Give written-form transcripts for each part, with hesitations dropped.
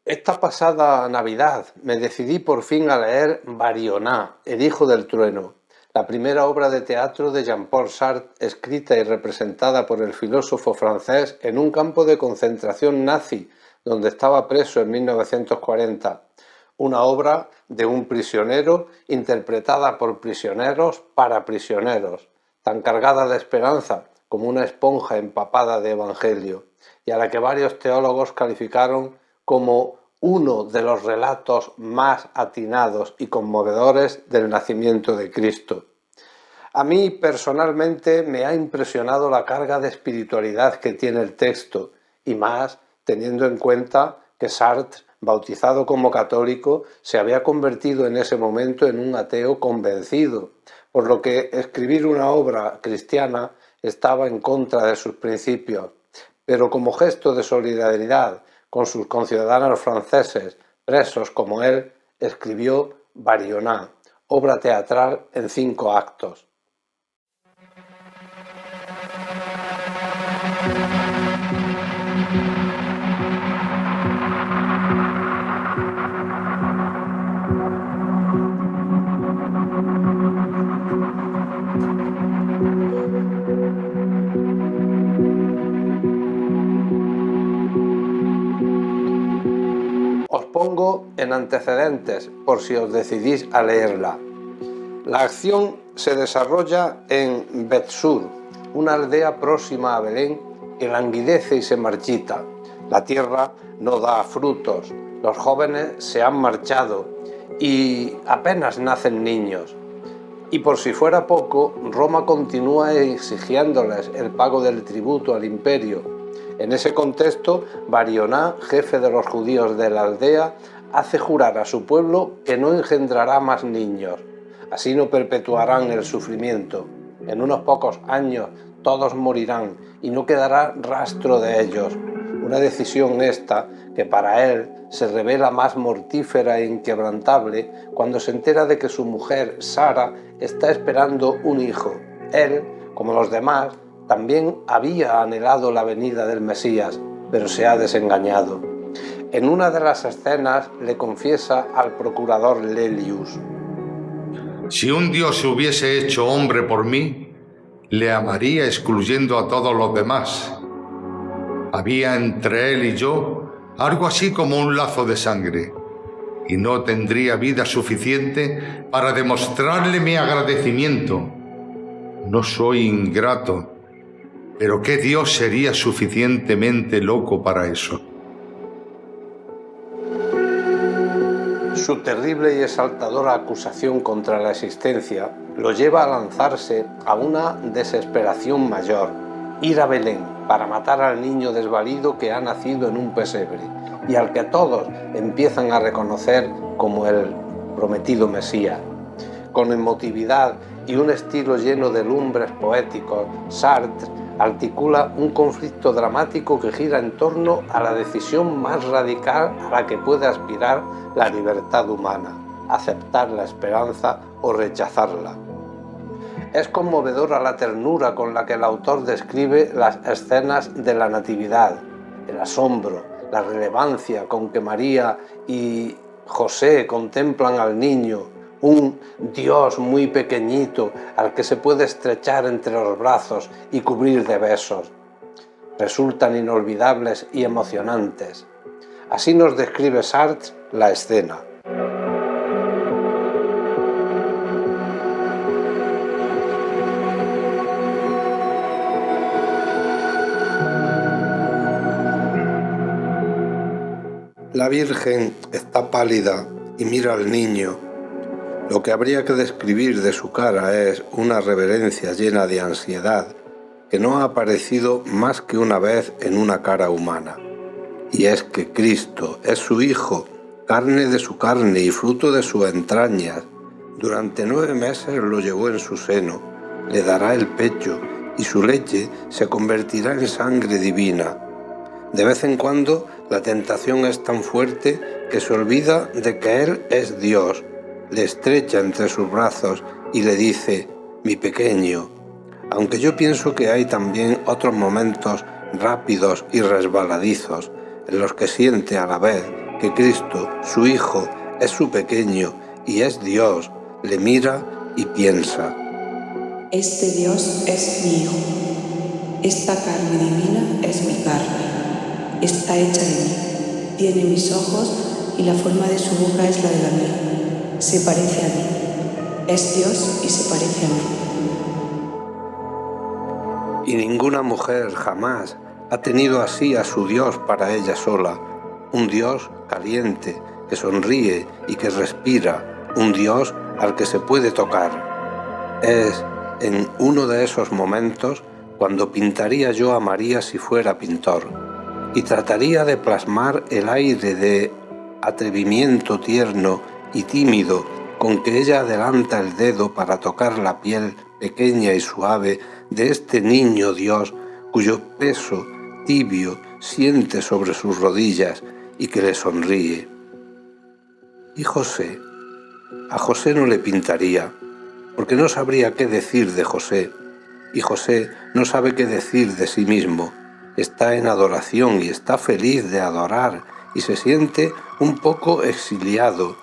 Esta pasada Navidad me decidí por fin a leer Barioná, el hijo del trueno, la primera obra de teatro de Jean-Paul Sartre, escrita y representada por el filósofo francés en un campo de concentración nazi, donde estaba preso en 1940. Una obra de un prisionero interpretada por prisioneros para prisioneros, tan cargada de esperanza como una esponja empapada de evangelio, y a la que varios teólogos calificaron como uno de los relatos más atinados y conmovedores del nacimiento de Cristo. A mí personalmente me ha impresionado la carga de espiritualidad que tiene el texto, y más teniendo en cuenta que Sartre, bautizado como católico, se había convertido en ese momento en un ateo convencido, por lo que escribir una obra cristiana estaba en contra de sus principios. Pero como gesto de solidaridad con sus conciudadanos franceses presos como él, escribió Barioná, obra teatral en 5 actos. Os pongo en antecedentes por si os decidís a leerla. La acción se desarrolla en Bet-Sur, una aldea próxima a Belén que languidece y se marchita. La tierra no da frutos, los jóvenes se han marchado y apenas nacen niños. Y por si fuera poco, Roma continúa exigiéndoles el pago del tributo al imperio. En ese contexto, Barioná, jefe de los judíos de la aldea, hace jurar a su pueblo que no engendrará más niños. Así no perpetuarán el sufrimiento. En unos pocos años todos morirán y no quedará rastro de ellos. Una decisión esta que para él se revela más mortífera e inquebrantable cuando se entera de que su mujer, Sara, está esperando un hijo. Él, como los demás, también había anhelado la venida del Mesías, pero se ha desengañado. En una de las escenas le confiesa al procurador Lelius: si un Dios se hubiese hecho hombre por mí, le amaría excluyendo a todos los demás. Había entre él y yo algo así como un lazo de sangre, y no tendría vida suficiente para demostrarle mi agradecimiento. No soy ingrato, pero ¿qué Dios sería suficientemente loco para eso? Su terrible y exaltadora acusación contra la existencia lo lleva a lanzarse a una desesperación mayor: ir a Belén para matar al niño desvalido que ha nacido en un pesebre y al que todos empiezan a reconocer como el prometido Mesías. Con emotividad y un estilo lleno de lumbres poéticos, Sartre articula un conflicto dramático que gira en torno a la decisión más radical a la que puede aspirar la libertad humana: aceptar la esperanza o rechazarla. Es conmovedora la ternura con la que el autor describe las escenas de la Natividad, el asombro, la relevancia con que María y José contemplan al niño, un Dios muy pequeñito al que se puede estrechar entre los brazos y cubrir de besos. Resultan inolvidables y emocionantes. Así nos describe Sartre la escena. La Virgen está pálida y mira al niño. Lo que habría que describir de su cara es una reverencia llena de ansiedad que no ha aparecido más que una vez en una cara humana. Y es que Cristo es su Hijo, carne de su carne y fruto de sus entrañas. Durante 9 meses lo llevó en su seno, le dará el pecho y su leche se convertirá en sangre divina. De vez en cuando la tentación es tan fuerte que se olvida de que Él es Dios, le estrecha entre sus brazos y le dice: mi pequeño. Aunque yo pienso que hay también otros momentos rápidos y resbaladizos en los que siente a la vez que Cristo, su Hijo, es su pequeño y es Dios, le mira y piensa: este Dios es mi Hijo, esta carne divina es mi carne, está hecha de mí, tiene mis ojos y la forma de su boca es la de la mía, se parece a mí, es Dios y se parece a mí. Y ninguna mujer jamás ha tenido así a su Dios para ella sola, un Dios caliente, que sonríe y que respira, un Dios al que se puede tocar. Es en uno de esos momentos cuando pintaría yo a María si fuera pintor, y trataría de plasmar el aire de atrevimiento tierno y tímido con que ella adelanta el dedo para tocar la piel pequeña y suave de este niño Dios cuyo peso tibio siente sobre sus rodillas y que le sonríe. Y José, a José no le pintaría, porque no sabría qué decir de José, y José no sabe qué decir de sí mismo. Está en adoración y está feliz de adorar y se siente un poco exiliado.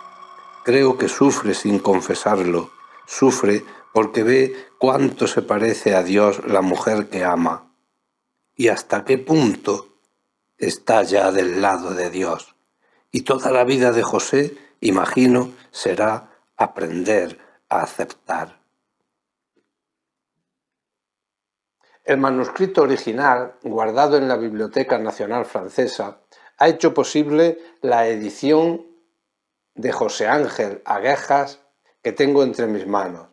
Creo que sufre sin confesarlo, sufre porque ve cuánto se parece a Dios la mujer que ama. Y hasta qué punto está ya del lado de Dios. Y toda la vida de José, imagino, será aprender a aceptar. El manuscrito original, guardado en la Biblioteca Nacional Francesa, ha hecho posible la edición de José Ángel Aguejas que tengo entre mis manos,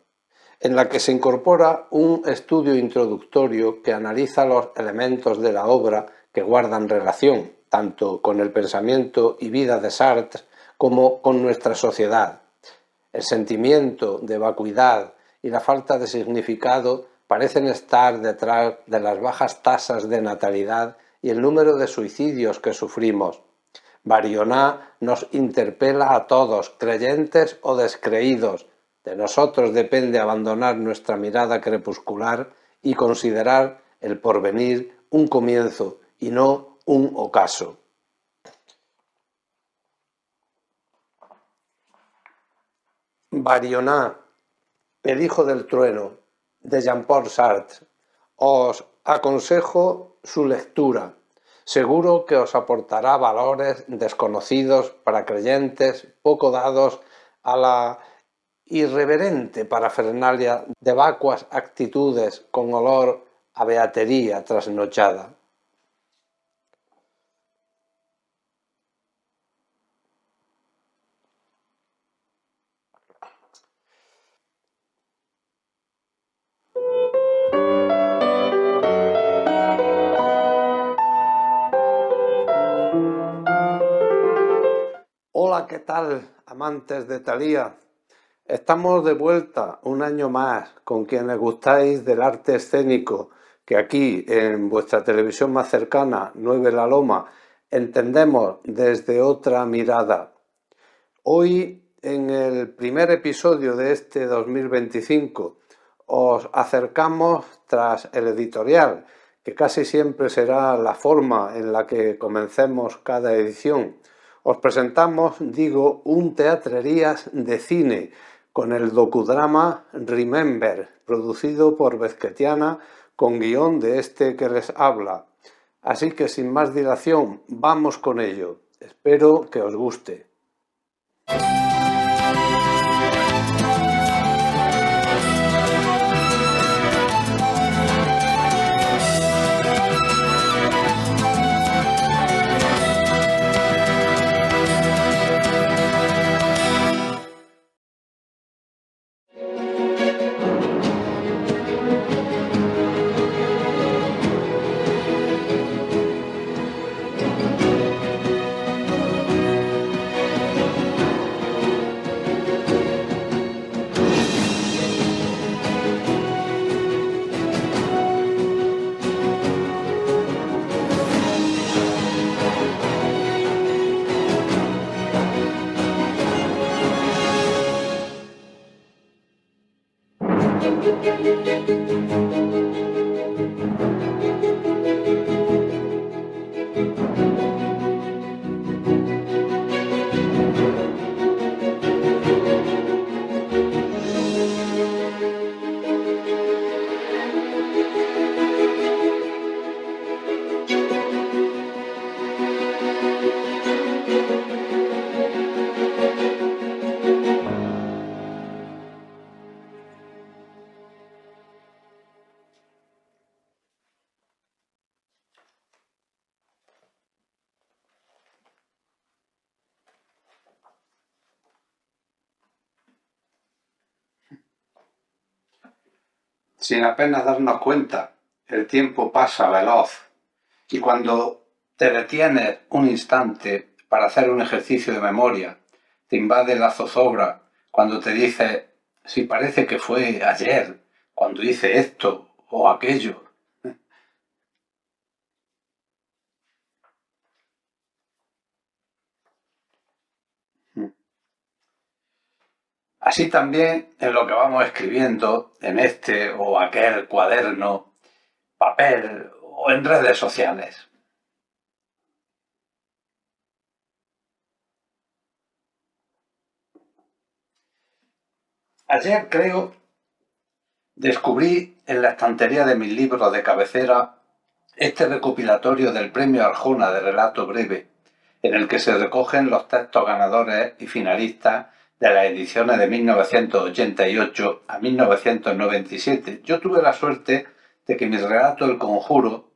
en la que se incorpora un estudio introductorio que analiza los elementos de la obra que guardan relación, tanto con el pensamiento y vida de Sartre como con nuestra sociedad. El sentimiento de vacuidad y la falta de significado parecen estar detrás de las bajas tasas de natalidad y el número de suicidios que sufrimos. Barioná nos interpela a todos, creyentes o descreídos. De nosotros depende abandonar nuestra mirada crepuscular y considerar el porvenir un comienzo y no un ocaso. Barioná, el hijo del trueno, de Jean-Paul Sartre. Os aconsejo su lectura. Seguro que os aportará valores desconocidos para creyentes poco dados a la irreverente parafernalia de vacuas actitudes con olor a beatería trasnochada. Hola, ¿qué tal, amantes de Thalía? Estamos de vuelta un año más con quienes gustáis del arte escénico que aquí en vuestra televisión más cercana, 9 La Loma, entendemos desde otra mirada. Hoy, en el primer episodio de este 2025, os acercamos tras el editorial, que casi siempre será la forma en la que comencemos cada edición. Os presentamos, digo, un teatrerías de cine con el docudrama Remember, producido por Bezquetiana, con guión de este que les habla. Así que sin más dilación, vamos con ello. Espero que os guste. sin apenas darnos cuenta. El tiempo pasa veloz y cuando te detienes un instante para hacer un ejercicio de memoria, te invade la zozobra cuando te dices, si parece que fue ayer, cuando hice esto o aquello. Así también en lo que vamos escribiendo en este o aquel cuaderno, papel o en redes sociales. Ayer creo descubrí en la estantería de mis libros de cabecera este recopilatorio del Premio Arjona de relato breve, en el que se recogen los textos ganadores y finalistas de las ediciones de 1988 a 1997. Yo tuve la suerte de que mi relato El Conjuro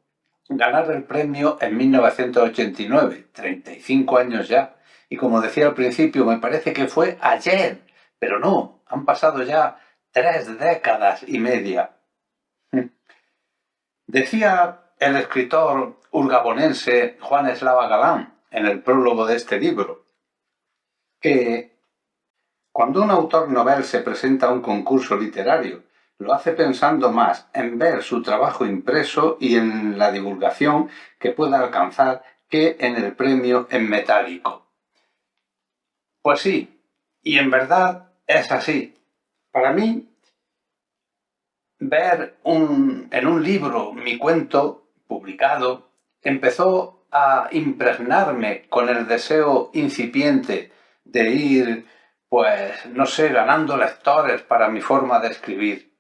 ganara el premio en 1989, 35 años ya. Y como decía al principio, me parece que fue ayer, pero no, han pasado ya 3 décadas y media. Decía el escritor urgabonense Juan Eslava Galán en el prólogo de este libro que cuando un autor novel se presenta a un concurso literario, lo hace pensando más en ver su trabajo impreso y en la divulgación que pueda alcanzar que en el premio en metálico. Pues sí, y en verdad es así. Para mí, ver en un libro mi cuento publicado empezó a impregnarme con el deseo incipiente de ir, pues, no sé, ganando lectores para mi forma de escribir.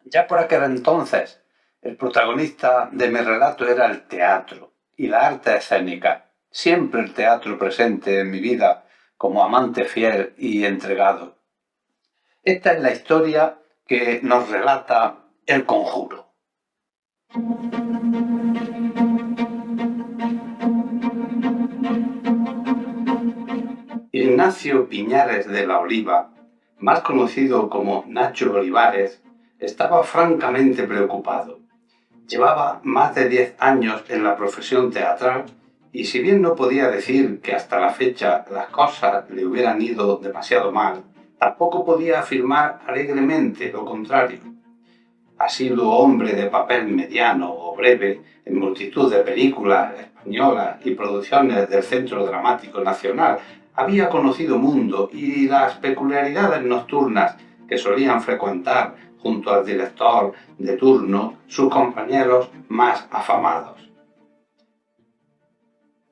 Ya por aquel entonces, el protagonista de mi relato era el teatro y la arte escénica. Siempre el teatro presente en mi vida como amante fiel y entregado. Esta es la historia que nos relata El Conjuro. Ignacio Piñares de la Oliva, más conocido como Nacho Olivares, estaba francamente preocupado. Llevaba más de 10 años en la profesión teatral y si bien no podía decir que hasta la fecha las cosas le hubieran ido demasiado mal, tampoco podía afirmar alegremente lo contrario. Asiduo hombre de papel mediano o breve en multitud de películas españolas y producciones del Centro Dramático Nacional, había conocido mundo y las peculiaridades nocturnas que solían frecuentar junto al director de turno sus compañeros más afamados.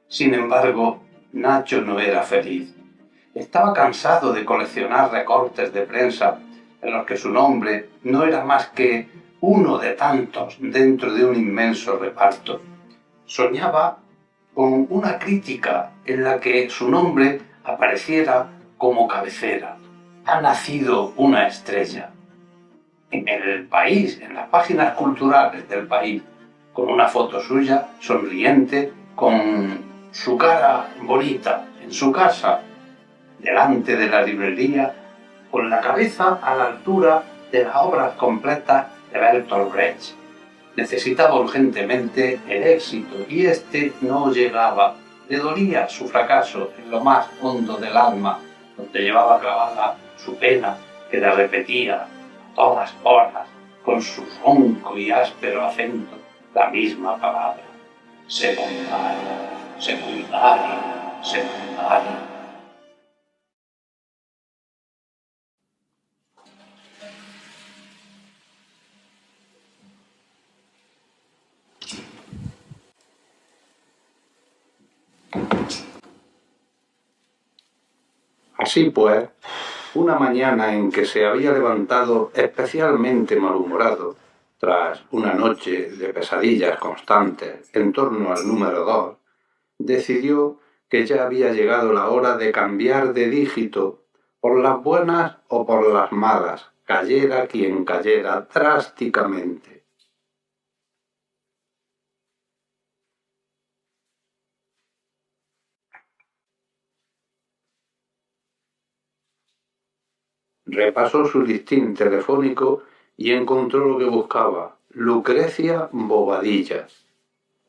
Sin embargo, Nacho no era feliz. Estaba cansado de coleccionar recortes de prensa en los que su nombre no era más que uno de tantos dentro de un inmenso reparto. Soñaba con una crítica en la que su nombre apareciera como cabecera. Ha nacido una estrella. En El País, en las páginas culturales del País, con una foto suya sonriente, con su cara bonita, en su casa, delante de la librería, con la cabeza a la altura de las obras completas de Bertolt Brecht. Necesitaba urgentemente el éxito y este no llegaba. Le dolía su fracaso en lo más hondo del alma, donde llevaba clavada su pena, que le repetía a todas horas, con su ronco y áspero acento, la misma palabra: secundaria, secundaria, secundaria. Así pues, una mañana en que se había levantado especialmente malhumorado, tras una noche de pesadillas constantes en torno al número 2, decidió que ya había llegado la hora de cambiar de dígito, por las buenas o por las malas, cayera quien cayera drásticamente. Repasó su listín telefónico y encontró lo que buscaba: Lucrecia Bobadilla.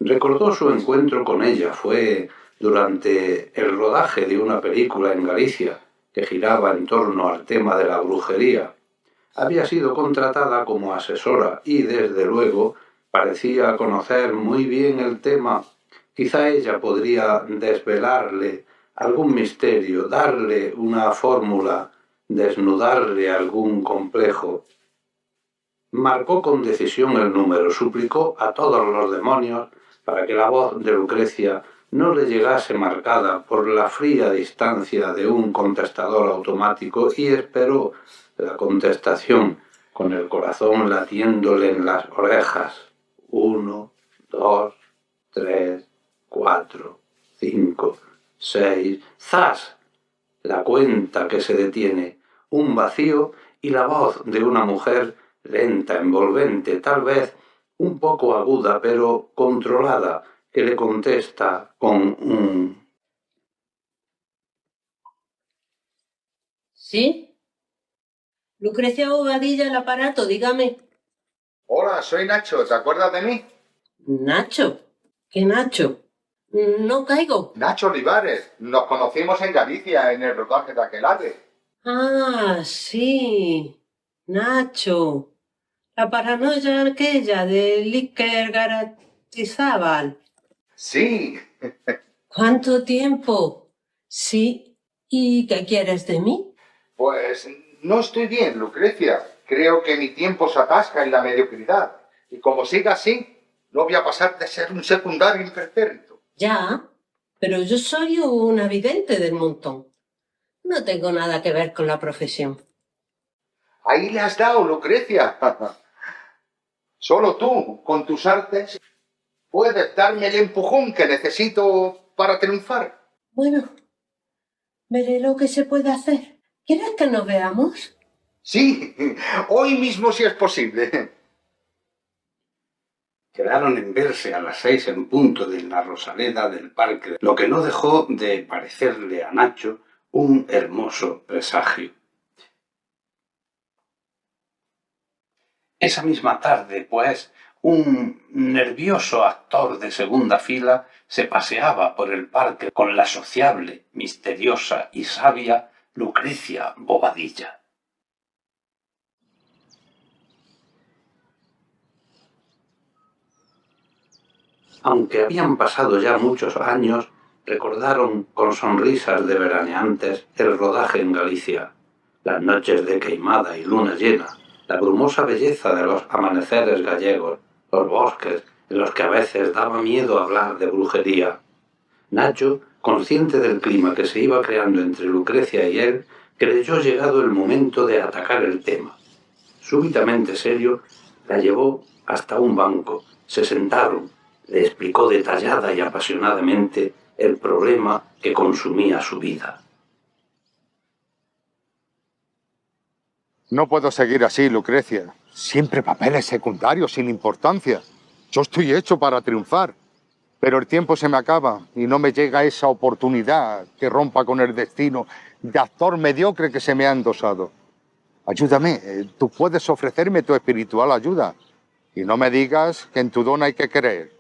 Recordó su encuentro con ella. Fue durante el rodaje de una película en Galicia que giraba en torno al tema de la brujería. Había sido contratada como asesora y, desde luego, parecía conocer muy bien el tema. Quizá ella podría desvelarle algún misterio, darle una fórmula, desnudarle algún complejo. Marcó con decisión el número, suplicó a todos los demonios para que la voz de Lucrecia no le llegase marcada por la fría distancia de un contestador automático, y esperó la contestación con el corazón latiéndole en las orejas. 1, 2, 3, 4, 5, 6... ¡Zas! La cuenta que se detiene, un vacío y la voz de una mujer lenta, envolvente, tal vez un poco aguda, pero controlada, que le contesta con un... ¿Sí? Lucrecia Bobadilla, el aparato, dígame. Hola, soy Nacho, ¿te acuerdas de mí? Nacho. ¿Qué Nacho? No caigo. Nacho Olivares, nos conocimos en Galicia en el rodaje de Aquelarre. Ah, sí. Nacho. La paranoia aquella de Iker Garatizábal. Sí, ¿Cuánto tiempo? Sí. ¿Y qué quieres de mí? pues no estoy bien, Lucrecia. Creo que mi tiempo se atasca en la mediocridad. Y como siga así, no voy a pasar de ser un secundario impertérrito. Ya, pero yo soy una vidente del montón. No tengo nada que ver con la profesión. Ahí le has dado, Lucrecia. Solo tú, con tus artes, puedes darme el empujón que necesito para triunfar. Bueno, veré lo que se puede hacer. ¿Quieres que nos veamos? Sí, hoy mismo si es posible. Quedaron en verse a las 6 en punto de la Rosaleda del parque, lo que no dejó de parecerle a Nacho un hermoso presagio. Esa misma tarde, pues, un nervioso actor de segunda fila se paseaba por el parque con la sociable, misteriosa y sabia Lucrecia Bobadilla. Aunque habían pasado ya muchos años, recordaron con sonrisas de veraneantes el rodaje en Galicia, las noches de queimada y luna llena, la brumosa belleza de los amaneceres gallegos, los bosques en los que a veces daba miedo hablar de brujería. Nacho, consciente del clima que se iba creando entre Lucrecia y él, creyó llegado el momento de atacar el tema. Súbitamente serio, la llevó hasta un banco, se sentaron, le explicó detallada y apasionadamente el problema que consumía su vida. No puedo seguir así, Lucrecia. Siempre papeles secundarios, sin importancia. Yo estoy hecho para triunfar. Pero el tiempo se me acaba y no me llega esa oportunidad que rompa con el destino de actor mediocre que se me ha endosado. Ayúdame, tú puedes ofrecerme tu espiritual ayuda. Y no me digas que en tu don hay que creer.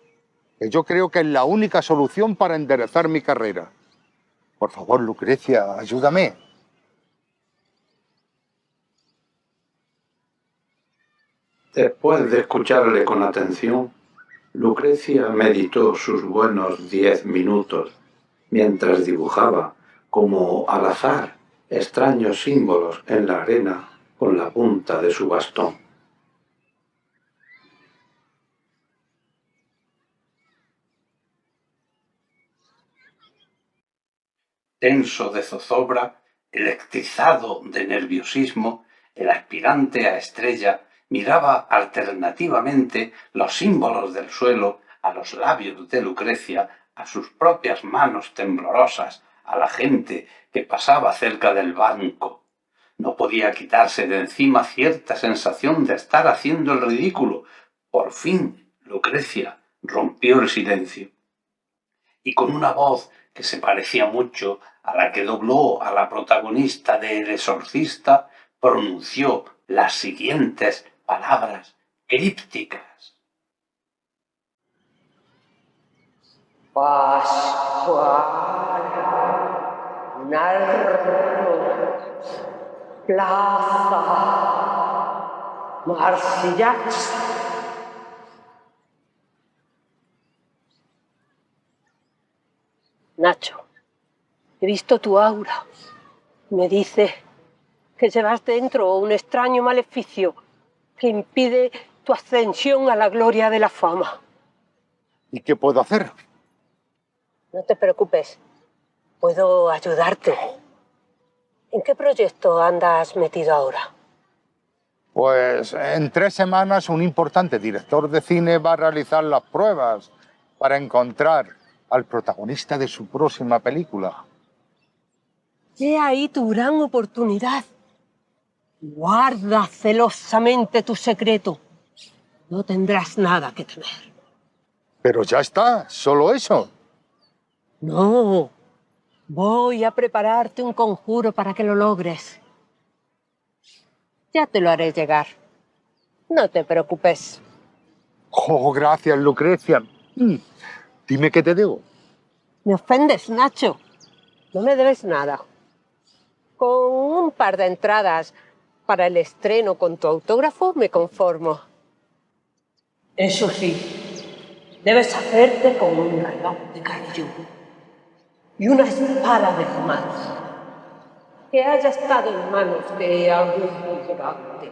Que yo creo que es la única solución para enderezar mi carrera. Por favor, Lucrecia, ayúdame. Después de escucharle con atención, Lucrecia meditó sus buenos 10 minutos, mientras dibujaba, como al azar, extraños símbolos en la arena con la punta de su bastón. Tenso de zozobra, electrizado de nerviosismo, el aspirante a estrella miraba alternativamente los símbolos del suelo, a los labios de Lucrecia, a sus propias manos temblorosas, a la gente que pasaba cerca del banco. No podía quitarse de encima cierta sensación de estar haciendo el ridículo. Por fin, Lucrecia rompió el silencio. Y con una voz que se parecía mucho a la que dobló a la protagonista de El Exorcista, pronunció las siguientes palabras crípticas. Pascual, Narro, Plaza, Marsillac. Nacho, he visto tu aura. Me dice que llevas dentro un extraño maleficio que impide tu ascensión a la gloria de la fama. ¿Y qué puedo hacer? No te preocupes, puedo ayudarte. ¿En qué proyecto andas metido ahora? Pues en 3 semanas un importante director de cine va a realizar las pruebas para encontrar al protagonista de su próxima película. He ahí tu gran oportunidad. Guarda celosamente tu secreto. No tendrás nada que temer. Pero ya está, solo eso. No, voy a prepararte un conjuro para que lo logres. Ya te lo haré llegar. No te preocupes. Oh, gracias, Lucrecia. Dime qué te debo. Me ofendes, Nacho. No me debes nada. Con un par de entradas para el estreno con tu autógrafo me conformo. Eso sí, debes hacerte con un reloj de carillón y una espada de romance que haya estado en manos de algún gigante.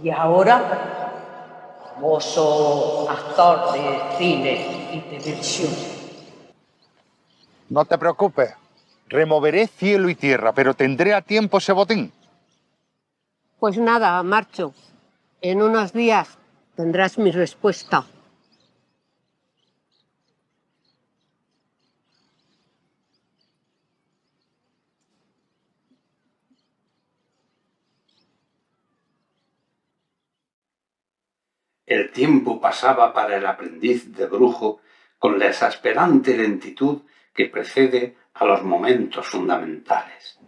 Y ahora, famoso actor de cine y televisión. No te preocupes. Removeré cielo y tierra, pero tendré a tiempo ese botín. Pues nada, marcho. En unos días tendrás mi respuesta. El tiempo pasaba para el aprendiz de brujo con la exasperante lentitud que precede a los momentos fundamentales.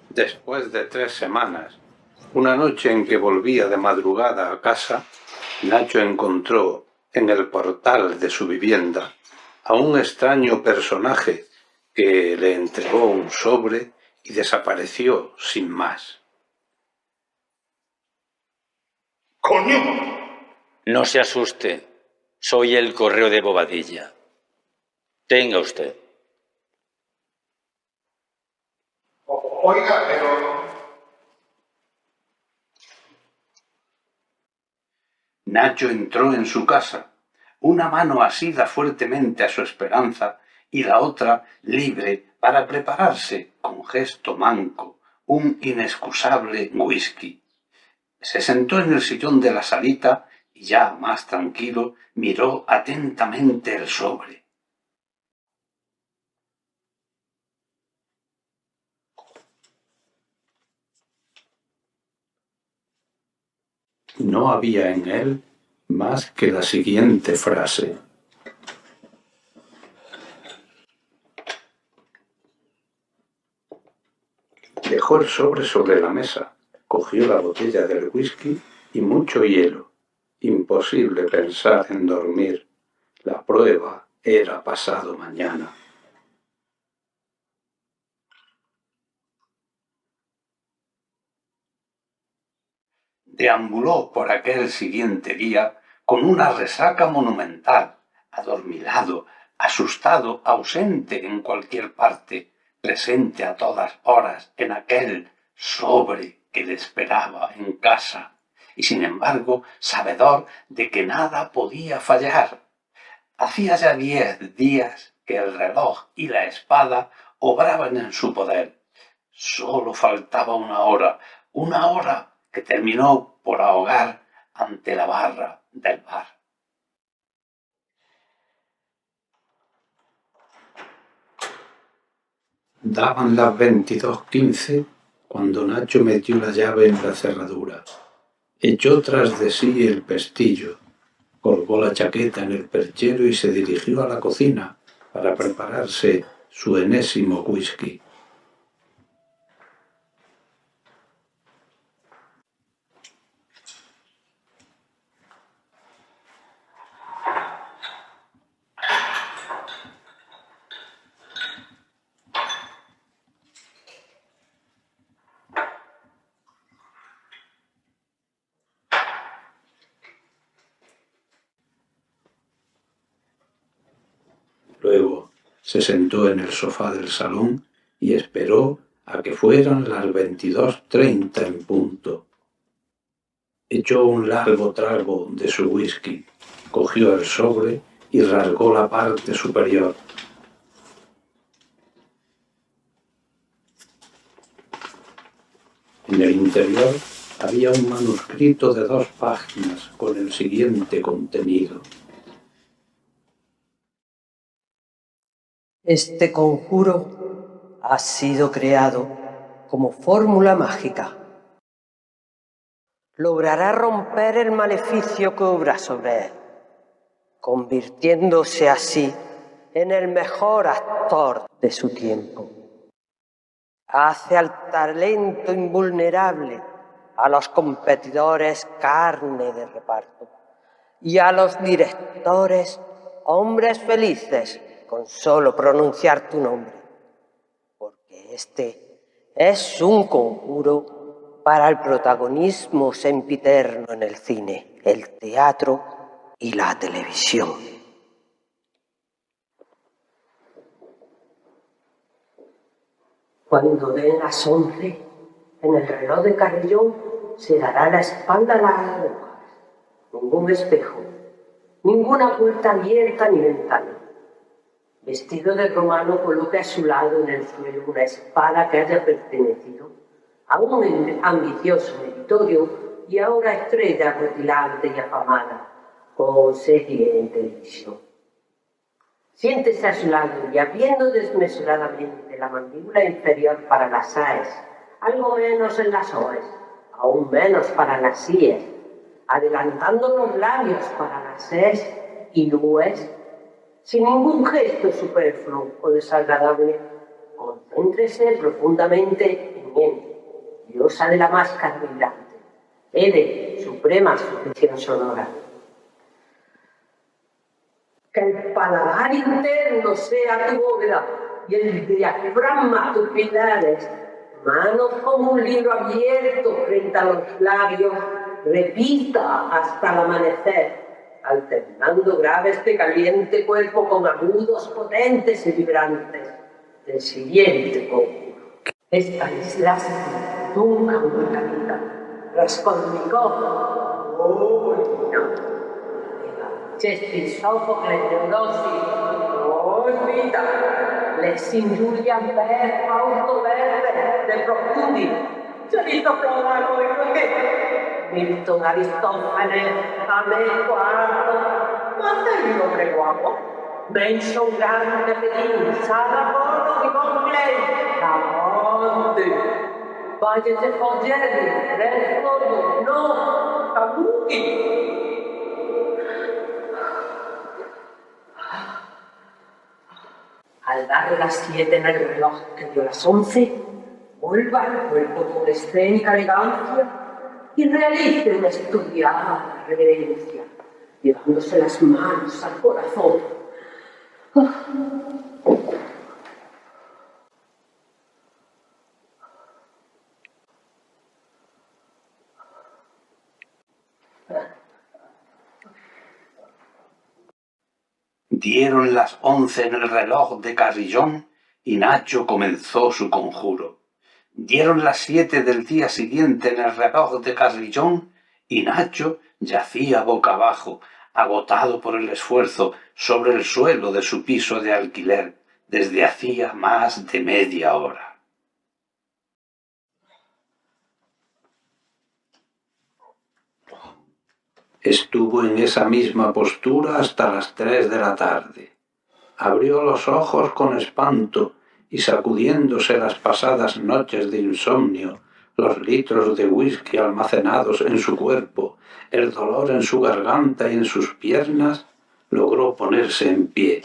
Después de 3 semanas, una noche en que volvía de madrugada a casa, Nacho encontró en el portal de su vivienda a un extraño personaje que le entregó un sobre y desapareció sin más. ¡Coño! No se asuste, soy el correo de Bobadilla. Tenga usted. Oiga, pero... Nacho entró en su casa, una mano asida fuertemente a su esperanza y la otra libre para prepararse, con gesto manco, un inexcusable whisky. Se sentó en el sillón de la salita y ya más tranquilo miró atentamente el sobre. No había en él más que la siguiente frase. Dejó el sobre la mesa, cogió la botella del whisky y mucho hielo. Imposible pensar en dormir. La prueba era pasado mañana. Deambuló por aquel siguiente día con una resaca monumental, adormilado, asustado, ausente en cualquier parte, presente a todas horas en aquel sobre que le esperaba en casa, y sin embargo sabedor de que nada podía fallar. Hacía ya 10 días que el reloj y la espada obraban en su poder. Sólo faltaba una hora que terminó por ahogar ante la barra del bar. Daban las 22:15 cuando Nacho metió la llave en la cerradura. Echó tras de sí el pestillo, colgó la chaqueta en el perchero y se dirigió a la cocina para prepararse su enésimo whisky. Luego se sentó en el sofá del salón y esperó a que fueran las 22:30 en punto. Echó un largo trago de su whisky, cogió el sobre y rasgó la parte superior. En el interior había un manuscrito de 2 páginas con el siguiente contenido. Este conjuro ha sido creado como fórmula mágica. Logrará romper el maleficio que obra sobre él, convirtiéndose así en el mejor actor de su tiempo. Hace al talento invulnerable, a los competidores carne de reparto y a los directores hombres felices con solo pronunciar tu nombre, porque este es un conjuro para el protagonismo sempiterno en el cine, el teatro y la televisión. Cuando den las 11, en el reloj de Carrillón se dará la espalda a las agujas. Ningún espejo, ninguna puerta abierta ni ventana. Vestido de romano, coloque a su lado en el suelo una espada que haya pertenecido a un ambicioso meritorio y ahora estrella rutilante y afamada, con serie en televisión. Siéntese a su lado y abriendo desmesuradamente la mandíbula inferior para las AES, algo menos en las OES, aún menos para las IES, adelantando los labios para las ES y NUES, sin ningún gesto superfluo o desagradable, concéntrese profundamente en él, diosa de la máscara brillante, Ede, suprema sucesión sonora. Que el paladar interno sea tu bóveda y el diafragma tus pilares, manos como un libro abierto frente a los labios, repita hasta el amanecer, alternando graves de caliente cuerpo con agudos potentes y vibrantes. El siguiente conjuro. Esta es la nunca una carita. Raskolnikov. Uy, no. Shakespeare, Sófocles, Neurosis, Vita, Lessing, Julian Bell, Fausto Verde, De Profundis, Aristofano y Croquet, Milton, Aristófanes, James IV, Marcelo hombre guapo, Mason, Gante, Pedín, Sara, Polo, Vivon Clay, Camonte, Valles de Foggieri, Redford, no, Kabuki. Al dar las 7 en el reloj que dio las 11, vuelva al cuerpo con escénica elegancia y realice una estudiada reverencia, llevándose las manos al corazón. Dieron las 11 en el reloj de Carrillón y Nacho comenzó su conjuro. Dieron las 7 del día siguiente en el reloj de Carrillón y Nacho yacía boca abajo, agotado por el esfuerzo, sobre el suelo de su piso de alquiler desde hacía más de media hora. Estuvo en esa misma postura hasta las 3 de la tarde. Abrió los ojos con espanto y sacudiéndose las pasadas noches de insomnio, los litros de whisky almacenados en su cuerpo, el dolor en su garganta y en sus piernas, logró ponerse en pie,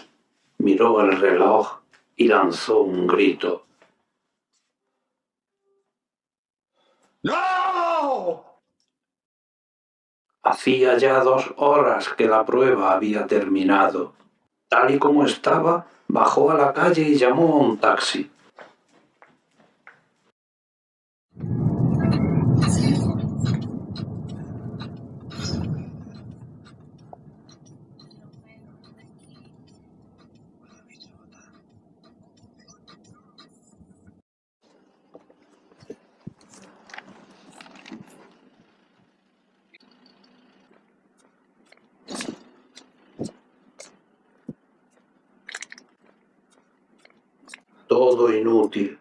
miró el reloj y lanzó un grito. ¡No! Hacía ya 2 horas que la prueba había terminado. Tal y como estaba, bajó a la calle y llamó a un taxi. Todo inútil.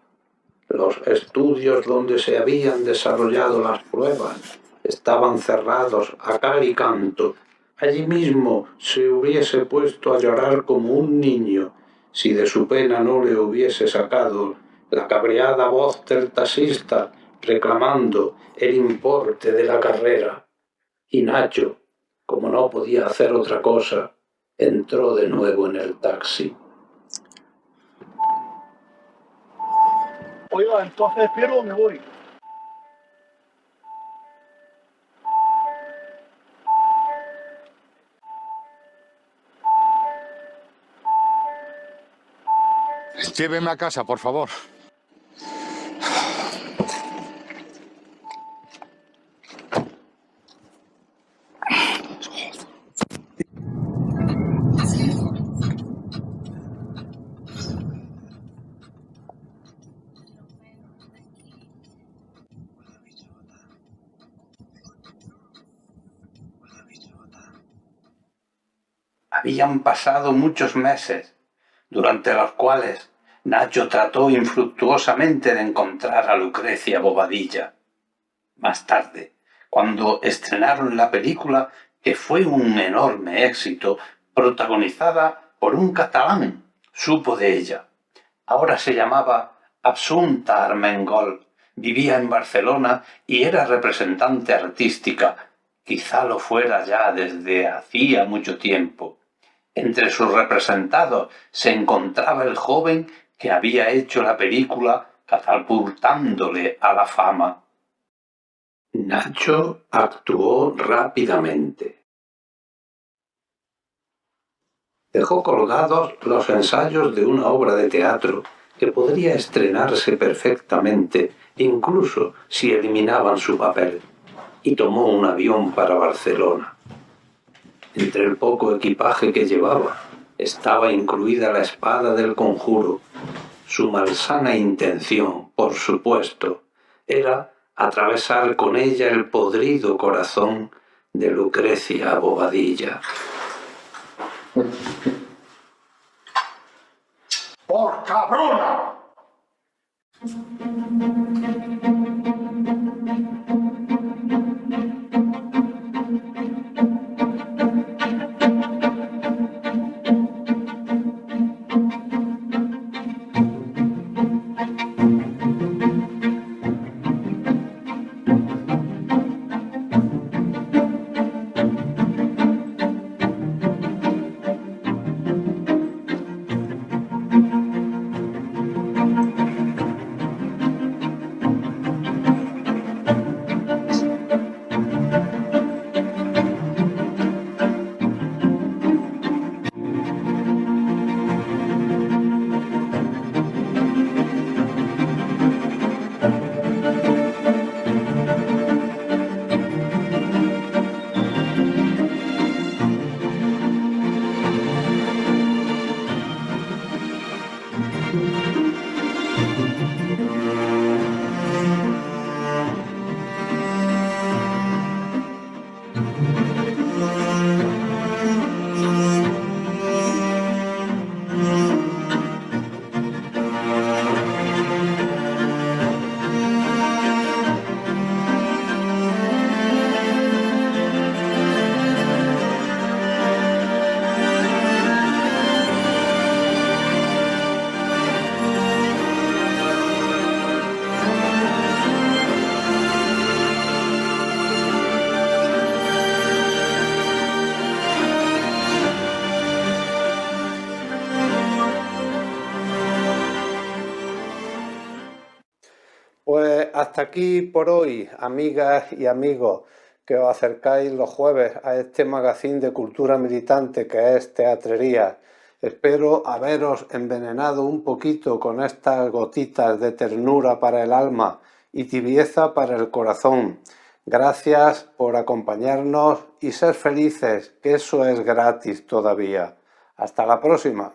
Los estudios donde se habían desarrollado las pruebas estaban cerrados a cal y canto. Allí mismo se hubiese puesto a llorar como un niño si de su pena no le hubiese sacado la cabreada voz del taxista reclamando el importe de la carrera. Y Nacho, como no podía hacer otra cosa, entró de nuevo en el taxi. Oiga, entonces espero o me voy. Lléveme a casa, por favor. Habían pasado muchos meses, durante los cuales Nacho trató infructuosamente de encontrar a Lucrecia Bobadilla. Más tarde, cuando estrenaron la película, que fue un enorme éxito, protagonizada por un catalán, supo de ella. Ahora se llamaba Assumpta Armengol, vivía en Barcelona y era representante artística. Quizá lo fuera ya desde hacía mucho tiempo. Entre sus representados se encontraba el joven que había hecho la película catapultándole a la fama. Nacho actuó rápidamente. Dejó colgados los ensayos de una obra de teatro que podría estrenarse perfectamente, incluso si eliminaban su papel, y tomó un avión para Barcelona. Entre el poco equipaje que llevaba estaba incluida la espada del conjuro. Su malsana intención, por supuesto, era atravesar con ella el podrido corazón de Lucrecia Bobadilla. ¡Por cabrona! Pues hasta aquí por hoy, amigas y amigos, que os acercáis los jueves a este magazín de cultura militante que es Teatrería. Espero haberos envenenado un poquito con estas gotitas de ternura para el alma y tibieza para el corazón. Gracias por acompañarnos y ser felices, que eso es gratis todavía. Hasta la próxima.